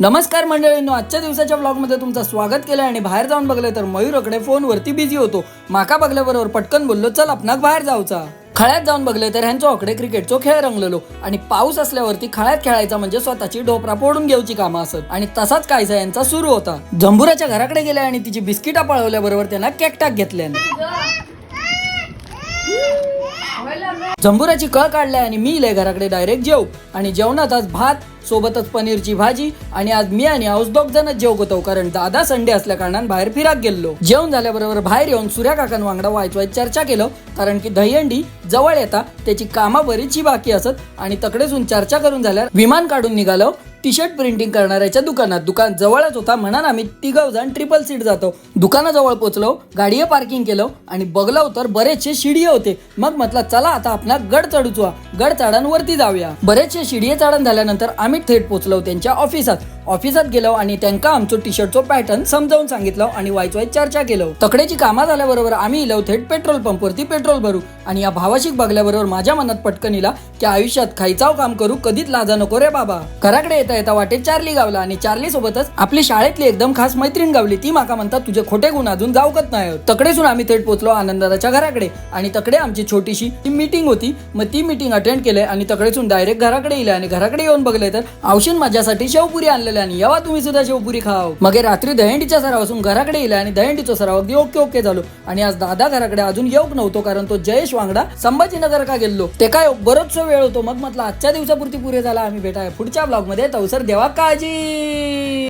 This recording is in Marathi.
नमस्कार मंडळींनो, आजच्या दिवसाच्या ब्लॉगमध्ये तुमचं स्वागत केलं आणि बाहेर जाऊन बघले तर मयूरकडे फोनवरती बिझी होतो. माका बघल्याबरोबर पटकन बोललो, चल आपणाक बाहेर जाऊचा. खळ्यात जाऊन बघले तर ह्यांच्या हकडे क्रिकेटचो खेळ रंगलेलो आणि पाऊस असल्यावरती खळ्यात खेळायचा म्हणजे स्वतःची ढोपरा फोडून घेऊची कामं असत आणि तसाच कायचा यांचा सुरू होता. जंबुराच्या घराकडे गेल्या आणि तिची बिस्किटा पळवल्याबरोबर त्यांना केकटाक घेतल्या. जंबुराची कळ काढलाय आणि मी इले घराकडे डायरेक्ट जेव आणि जेवणात आज भात सोबतच पनीरची भाजी आणि आज मी आणि हाऊस दोघ जणच जेवत होतो, कारण दादा संडे असल्या कारणान बाहेर फिराक गेलो. जेवण झाल्याबरोबर बाहेर येऊन सूर्या काकां वांगडा वायचवाय चर्चा केलं, कारण की दहीहंडी जवळ येता त्याची कामा बरीचशी बाकी असत आणि तकडेसून चर्चा करून झाल्यावर विमान काढून निघालो टी शर्ट प्रिंटिंग करणाऱ्याच्या दुकानात. दुकान जवळच होता म्हणून आम्ही तिघं जण ट्रिपल सीट जातो. दुकानाजवळ पोहोचलो, गाडीये पार्किंग केलं आणि बघलो तर बरेचसे शिडिये होते. मग म्हटलं चला आता आपला गड चढूचवा, गड चढांवरती जाऊया. बरेचसे शिडिये चढण झाल्यानंतर आम्ही थेट पोहोचलो त्यांच्या ऑफिसात गेलो आणि त्यांना आमचो टी शर्टचो पॅटर्न समजावून सांगितलं आणि वायचवाय चर्चा केलं. तकडेची कामा झाल्याबरोबर आम्ही इलो थेट पेट्रोल पंपवरती पेट्रोल भरू आणि या भावाशिक बघल्याबरोबर माझ्या मनात पटकन इला की आयुष्यात खायचाव काम करू, कधीच लाजा नको रे बाबा. घराकडे येता वाटेत चार्ली गावला आणि चार्ली सोबतच आपली शाळेतली एकदम खास मैत्रीण गावली. ती माका म्हणतात तुझे खोटे गुण अजून जाऊकत नाही. तकडेसून आम्ही थेट पोहोचलो आनंदाच्या घराकडे आणि तकडे आमची छोटीशी मीटिंग होती. मग ती मीटिंग अटेंड केले आणि तकडेसून डायरेक्ट घराकडे येईल आणि घराकडे येऊन बघले तर औषध माझ्यासाठी शेवपुरी आणलेल्या आणि यावा तुम्ही सुद्धा शेवपुरी खाव. मग रात्री दहीहंडीच्या सरावासून घराकडे येईल आणि दहीहंडीचा सराव अगदी ओके झालो आणि आज दादा घराकडे अजून येऊक नव्हतो, कारण तो जयेश वांगडा संभाजीनगर का गेलो. ते काय बरोच वेळ होतो. मग म्हटलं आजच्या दिवसापुरती पुरे झाला. आम्ही भेटाय पुढच्या ब्लॉग मध्ये. तवसर देवा काळजी.